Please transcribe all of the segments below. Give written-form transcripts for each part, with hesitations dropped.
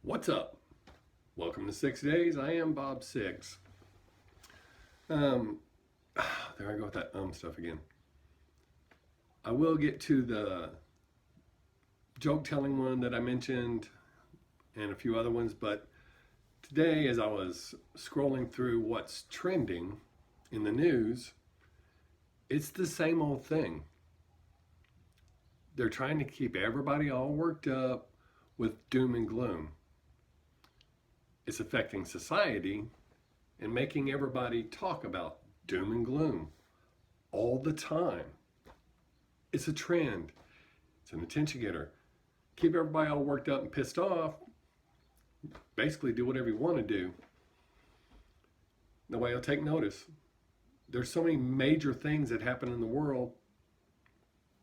What's up? Welcome to 6 Days. I am Bob Sixx. Um, there I go with that stuff again. I will get to the joke telling one that I mentioned and a few other ones, but today as I was scrolling through what's trending in the news, it's the same old thing. They're trying to keep everybody all worked up with doom and gloom. It's affecting society and making everybody talk about doom and gloom all the time. It's a trend. It's an attention getter. Keep everybody all worked up and pissed off. Basically do whatever you want to do. Nobody will take notice. There's so many major things that happen in the world,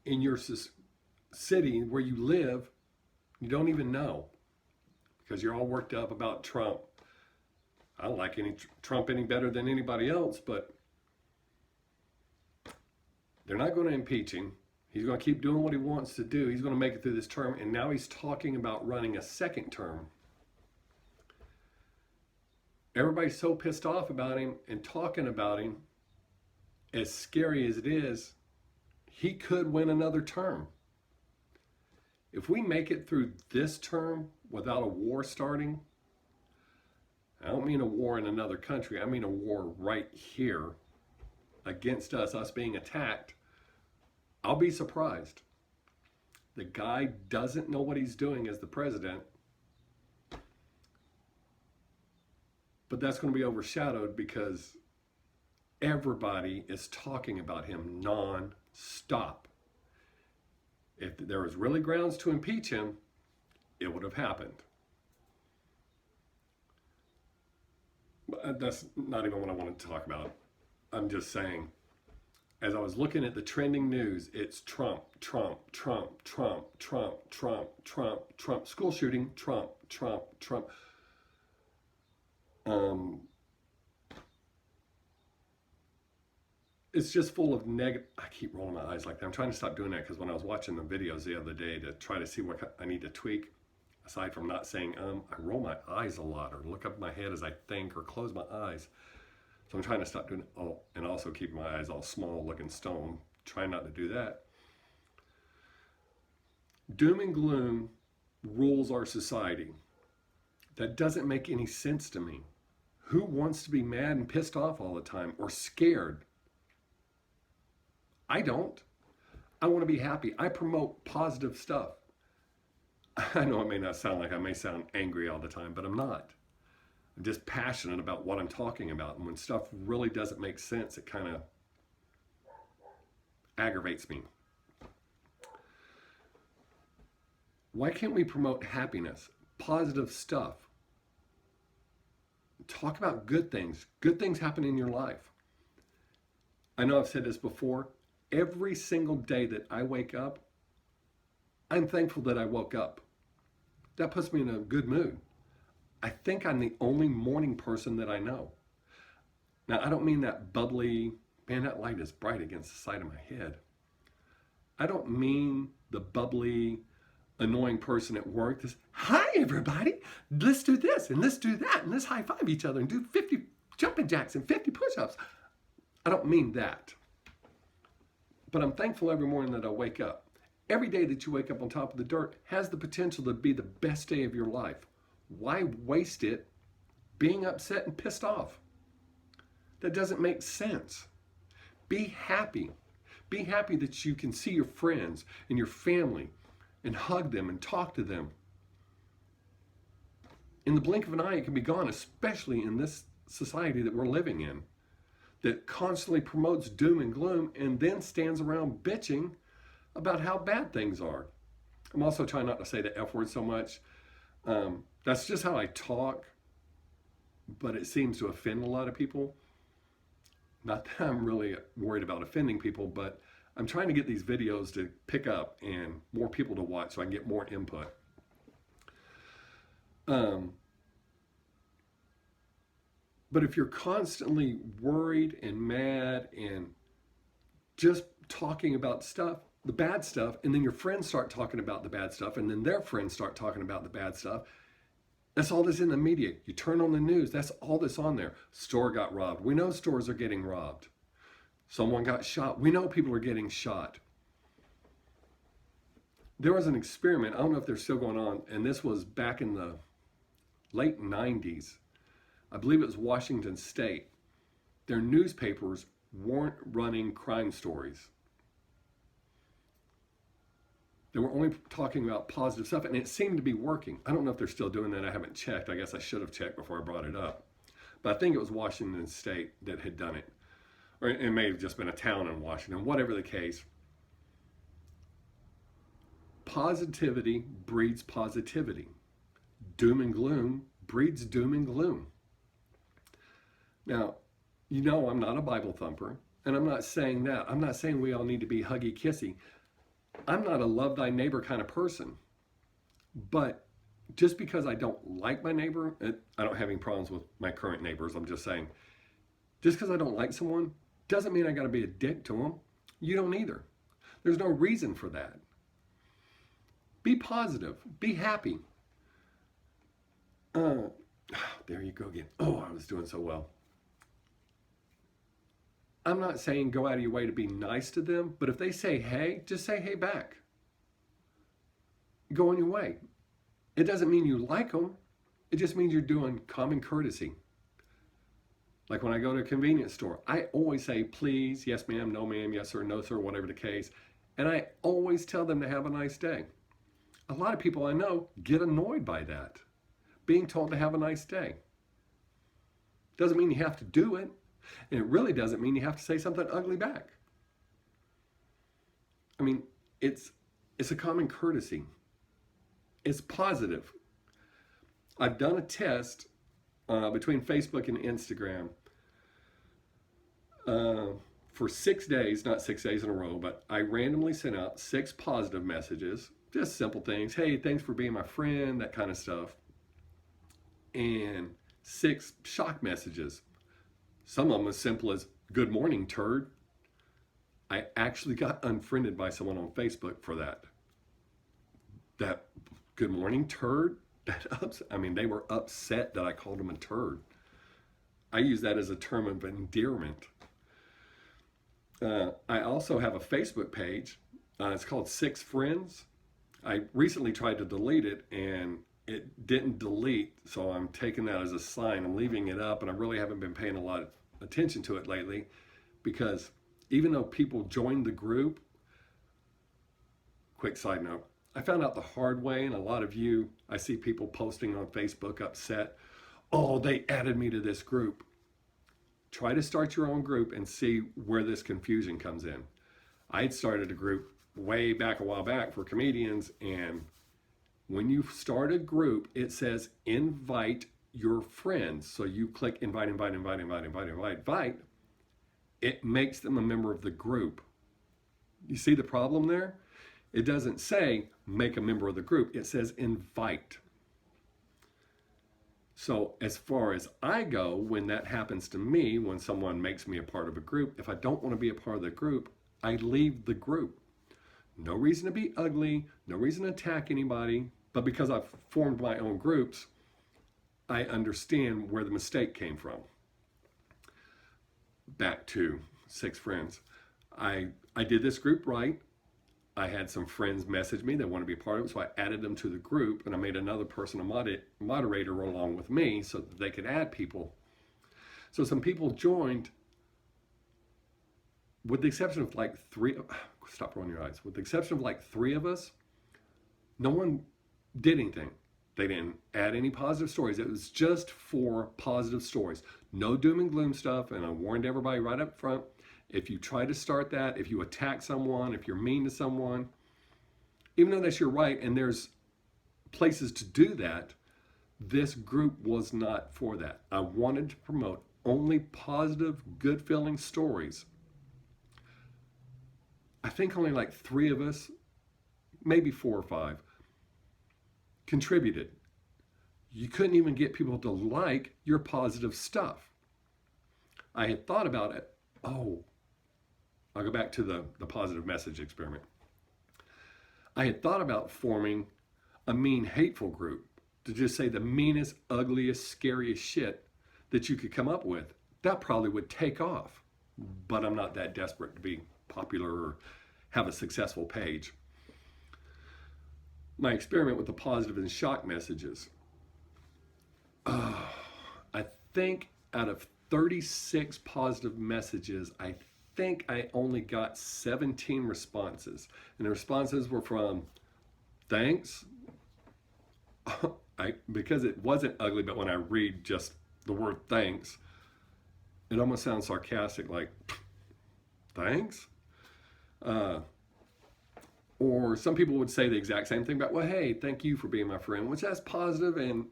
in your city where you live, you don't even know because you're all worked up about Trump. I don't like Trump any better than anybody else, but they're not going to impeach him. He's going to keep doing what he wants to do. He's going to make it through this term, and now he's talking about running a second term. Everybody's so pissed off about him and talking about him. As scary as it is, he could win another term. If we make it through this term without a war starting, I don't mean a war in another country, I mean a war right here against us being attacked, I'll be surprised. The guy doesn't know what he's doing as the president, but that's going to be overshadowed because everybody is talking about him non-stop. If there was really grounds to impeach him, it would have happened. But that's not even what I wanted to talk about. I'm just saying, as I was looking at the trending news, it's Trump, Trump, Trump, Trump, Trump, Trump, Trump, Trump, school shooting, Trump, Trump, Trump. It's just full of negative. I keep rolling my eyes like that. I'm trying to stop doing that because when I was watching the videos the other day to try to see what I need to tweak, aside from not saying I roll my eyes a lot or look up my head as I think or close my eyes. So I'm trying to stop doing it. Oh, and also keep my eyes all small looking stone. Try not to do that. Doom and gloom rules our society. That doesn't make any sense to me. Who wants to be mad and pissed off all the time or scared? I don't. I want to be happy. I promote positive stuff. I know it may not sound like I may sound angry all the time, but I'm not. I'm just passionate about what I'm talking about. And when stuff really doesn't make sense, it kind of aggravates me. Why can't we promote happiness, positive stuff? Talk about good things. Good things happen in your life. I know I've said this before. Every single day that I wake up, I'm thankful that I woke up. That puts me in a good mood. I think I'm the only morning person that I know. Now, I don't mean that bubbly, man, that light is bright against the side of my head. I don't mean the bubbly, annoying person at work that's, hi everybody, let's do this and let's do that and let's high five each other and do 50 jumping jacks and 50 push-ups. I don't mean that. But I'm thankful every morning that I wake up. Every day that you wake up on top of the dirt has the potential to be the best day of your life. Why waste it being upset and pissed off? That doesn't make sense. Be happy. Be happy that you can see your friends and your family and hug them and talk to them. In the blink of an eye, it can be gone, especially in this society that we're living in, that constantly promotes doom and gloom and then stands around bitching about how bad things are. I'm also trying not to say the F word so much. That's just how I talk, but it seems to offend a lot of people. Not that I'm really worried about offending people, but I'm trying to get these videos to pick up and more people to watch so I can get more input. But if you're constantly worried and mad and just talking about stuff, the bad stuff, and then your friends start talking about the bad stuff, and then their friends start talking about the bad stuff, That's all that's in the media. You turn on the news, that's all that's on there. Store got robbed. We know stores are getting robbed. Someone got shot. We know people are getting shot. There was an experiment, I don't know if they're still going on, and this was back in the late 90s. I believe it was Washington State. Their newspapers weren't running crime stories. They were only talking about positive stuff, and it seemed to be working. I don't know if they're still doing that. I haven't checked. I guess I should have checked before I brought it up. But I think it was Washington State that had done it. Or it may have just been a town in Washington, whatever the case. Positivity breeds positivity. Doom and gloom breeds doom and gloom. Now, you know I'm not a Bible thumper, and I'm not saying that. I'm not saying we all need to be huggy kissy. I'm not a love thy neighbor kind of person. But just because I don't like my neighbor, I don't have any problems with my current neighbors, I'm just saying, just because I don't like someone doesn't mean I got to be a dick to them. You don't either. There's no reason for that. Be positive. Be happy. There you go again. Oh, I was doing so well. I'm not saying go out of your way to be nice to them, but if they say hey, just say hey back. Go on your way. It doesn't mean you like them. It just means you're doing common courtesy. Like when I go to a convenience store, I always say please, yes ma'am, no ma'am, yes sir, no sir, whatever the case. And I always tell them to have a nice day. A lot of people I know get annoyed by that, being told to have a nice day. Doesn't mean you have to do it. And it really doesn't mean you have to say something ugly back. I mean, it's a common courtesy. It's positive. I've done a test between Facebook and Instagram for 6 days, not 6 days in a row, but I randomly sent out 6 positive messages, just simple things. Hey, thanks for being my friend, that kind of stuff. And 6 shock messages. Some of them as simple as, good morning, turd. I actually got unfriended by someone on Facebook for that. That good morning, turd? They were upset that I called them a turd. I use that as a term of endearment. I also have a Facebook page. It's called Sixx Friends. I recently tried to delete it and it didn't delete, so I'm taking that as a sign. I'm leaving it up, and I really haven't been paying a lot of attention to it lately, because even though people joined the group, quick side note, I found out the hard way, and a lot of you, I see people posting on Facebook upset, oh, they added me to this group. Try to start your own group and see where this confusion comes in. I had started a group way back, a while back, for comedians, and when you start a group, it says invite your friends. So you click invite. It makes them a member of the group. You see the problem there? It doesn't say make a member of the group. It says invite. So as far as I go, when that happens to me, when someone makes me a part of a group, if I don't want to be a part of the group, I leave the group. No reason to be ugly, no reason to attack anybody, but because I've formed my own groups, I understand where the mistake came from. Back to Sixx Friends. I did this group right. I had some friends message me that want to be a part of it, so I added them to the group, and I made another person a moderator along with me so that they could add people. So some people joined, with the exception of like 3, stop rolling your eyes, with the exception of like 3 of us, no one did anything. They didn't add any positive stories. It was just for positive stories. No doom and gloom stuff, and I warned everybody right up front, if you try to start that, if you attack someone, if you're mean to someone, even though that's your right and there's places to do that, this group was not for that. I wanted to promote only positive, good-feeling stories. I think only like 3 of us, maybe 4 or 5, contributed. You couldn't even get people to like your positive stuff. I had thought about it. Oh, I'll go back to the positive message experiment. I had thought about forming a mean, hateful group. to just say the meanest, ugliest, scariest shit that you could come up with. That probably would take off. But I'm not that desperate to be popular or have a successful page. My experiment with the positive and shock messages. I think out of 36 positive messages, I think I only got 17 responses. And the responses were from thanks. Because it wasn't ugly, but when I read just the word thanks, it almost sounds sarcastic, like, thanks? Or some people would say the exact same thing about, well, hey, thank you for being my friend, which that's positive, and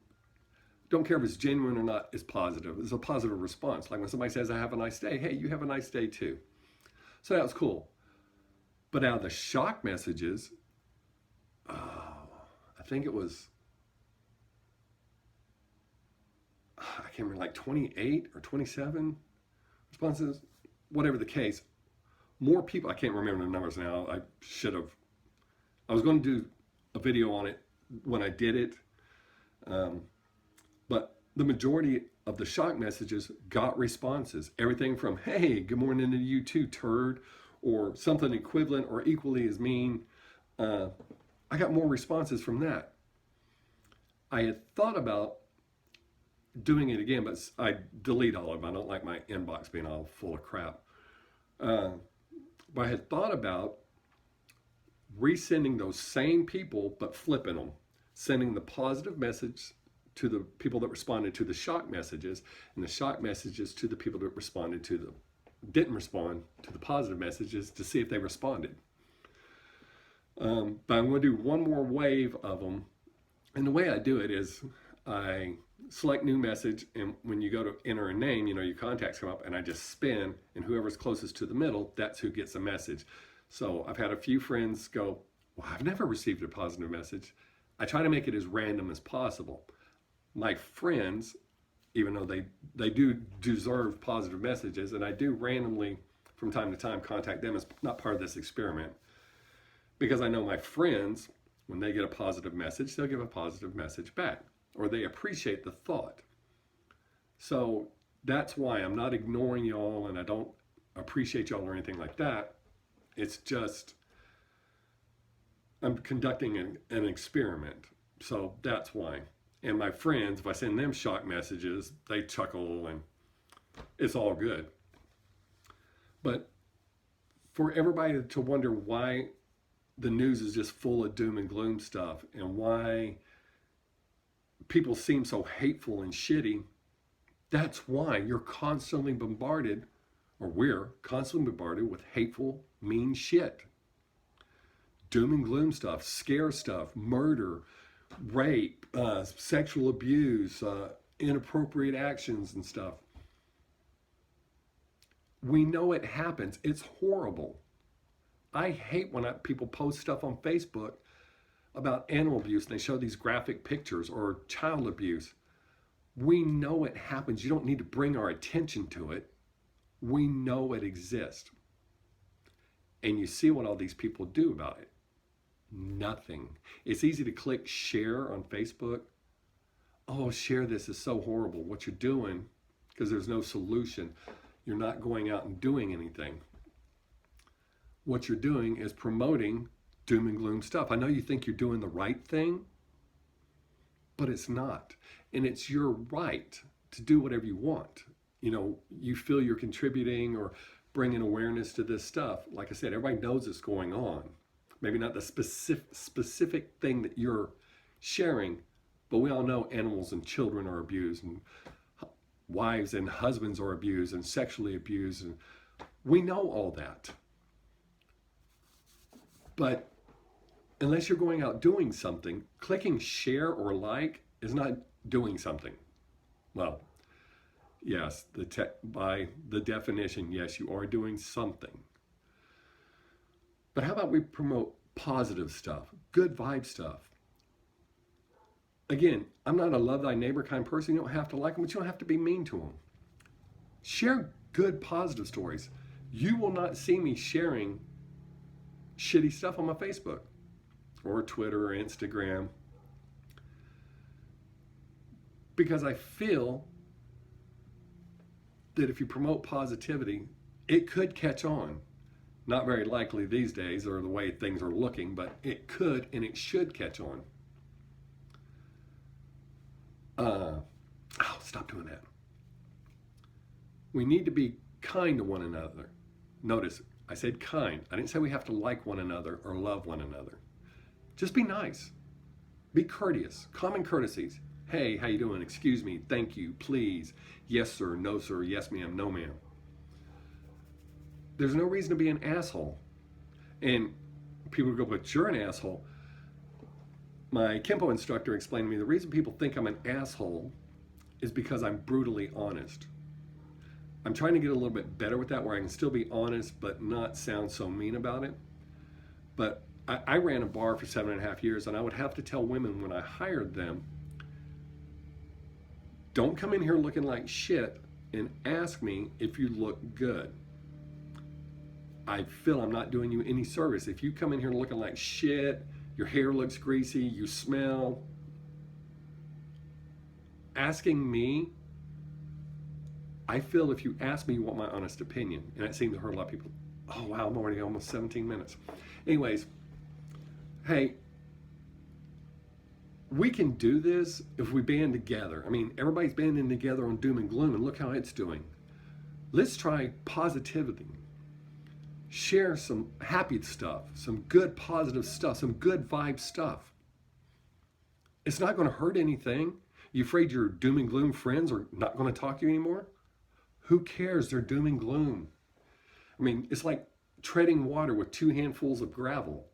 don't care if it's genuine or not, it's positive. It's a positive response. Like when somebody says, I have a nice day, hey, you have a nice day too. So that was cool. But out of the shock messages, I think it was, I can't remember, like 28 or 27 responses, whatever the case. More people, I can't remember the numbers now. I was going to do a video on it when I did it. But the majority of the shock messages got responses. Everything from, hey, good morning to you too, turd, or something equivalent or equally as mean. I got more responses from that. I had thought about doing it again, but I delete all of them. I don't like my inbox being all full of crap. But I had thought about resending those same people, but flipping them, sending the positive message to the people that responded to the shock messages, and the shock messages to the people that didn't respond to the positive messages to see if they responded. But I'm going to do one more wave of them. And the way I do it is I select new message, and when you go to enter a name, your contacts come up, and I just spin, and whoever's closest to the middle, that's who gets a message. So I've had a few friends go, well, I've never received a positive message. I try to make it as random as possible. My friends, even though they do deserve positive messages, and I do randomly from time to time contact them as not part of this experiment, because I know my friends, when they get a positive message, they'll give a positive message back, or they appreciate the thought. So that's why I'm not ignoring y'all, and I don't appreciate y'all or anything like that. It's just I'm conducting an experiment. So that's why. And my friends, if I send them shock messages, they chuckle and it's all good. But for everybody to wonder why the news is just full of doom and gloom stuff and why people seem so hateful and shitty, that's why you're constantly bombarded, or we're constantly bombarded with hateful, mean shit. Doom and gloom stuff, scare stuff, murder, rape, sexual abuse, inappropriate actions and stuff. We know it happens. It's horrible. I hate when people post stuff on Facebook about animal abuse and they show these graphic pictures, or child abuse. We know it happens. You don't need to bring our attention to it. We know it exists. And you see what all these people do about it. Nothing. It's easy to click share on Facebook. Oh, share this is so horrible. What you're doing, because there's no solution. You're not going out and doing anything. What you're doing is promoting doom and gloom stuff. I know you think you're doing the right thing, but it's not. And it's your right to do whatever you want. You feel you're contributing or bringing awareness to this stuff. Like I said, everybody knows it's going on. Maybe not the specific thing that you're sharing, but we all know animals and children are abused, and wives and husbands are abused and sexually abused. And we know all that. But unless you're going out doing something, clicking share or like is not doing something. Well, yes, by the definition, yes, you are doing something. But how about we promote positive stuff, good vibe stuff? Again, I'm not a love thy neighbor kind of person. You don't have to like them, but you don't have to be mean to them. Share good, positive stories. You will not see me sharing shitty stuff on my Facebook or Twitter or Instagram. because I feel that if you promote positivity, it could catch on. Not very likely these days or the way things are looking, but it could and it should catch on. Stop doing that. We need to be kind to one another. Notice, I said kind. I didn't say we have to like one another or love one another. Just be nice. Be courteous. Common courtesies. Hey, how you doing? Excuse me. Thank you. Please. Yes, sir. No, sir. Yes, ma'am. No, ma'am. There's no reason to be an asshole. And people go, but you're an asshole. My Kempo instructor explained to me the reason people think I'm an asshole is because I'm brutally honest. I'm trying to get a little bit better with that, where I can still be honest but not sound so mean about it. But I ran a bar for 7.5 years, and I would have to tell women when I hired them, don't come in here looking like shit and ask me if you look good. I feel I'm not doing you any service. If you come in here looking like shit, your hair looks greasy, you smell, asking me, I feel if you ask me, you want my honest opinion. And that seemed to hurt a lot of people. Oh, wow, I'm already almost 17 minutes. Anyways, hey, we can do this if we band together. I mean, everybody's banding together on doom and gloom, and look how it's doing. Let's try positivity. Share some happy stuff, some good positive stuff, some good vibe stuff. It's not going to hurt anything. You afraid your doom and gloom friends are not going to talk to you anymore? Who cares? They're doom and gloom. I mean, it's like treading water with 2 handfuls of gravel.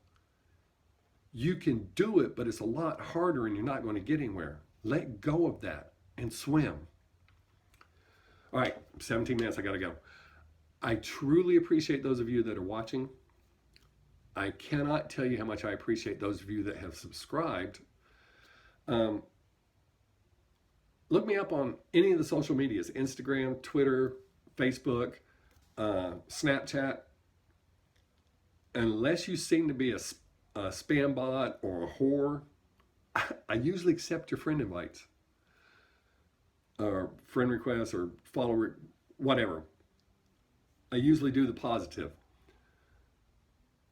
You can do it, but it's a lot harder and you're not going to get anywhere. Let go of that and swim. All right, 17 minutes, I got to go. I truly appreciate those of you that are watching. I cannot tell you how much I appreciate those of you that have subscribed. Look me up on any of the social medias, Instagram, Twitter, Facebook, Snapchat. Unless you seem to be a spam bot or a whore, I usually accept your friend invites or friend requests or follower, whatever. I usually do the positive.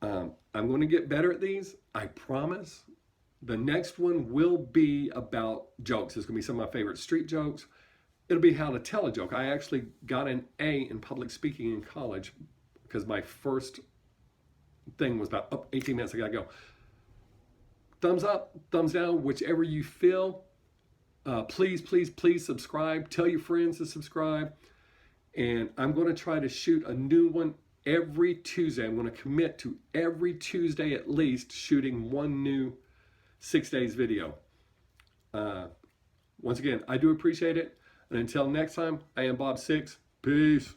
I'm going to get better at these, I promise. The next one will be about jokes. It's going to be some of my favorite street jokes. It'll be how to tell a joke. I actually got an A in public speaking in college because my first thing was about 18 minutes. I got to go. Thumbs up, thumbs down, whichever you feel. Please, please, please subscribe. Tell your friends to subscribe. And I'm going to try to shoot a new one every Tuesday. I'm going to commit to every Tuesday at least shooting one new Sixx Daze video. Once again, I do appreciate it. And until next time, I am Bob Sixx. Peace.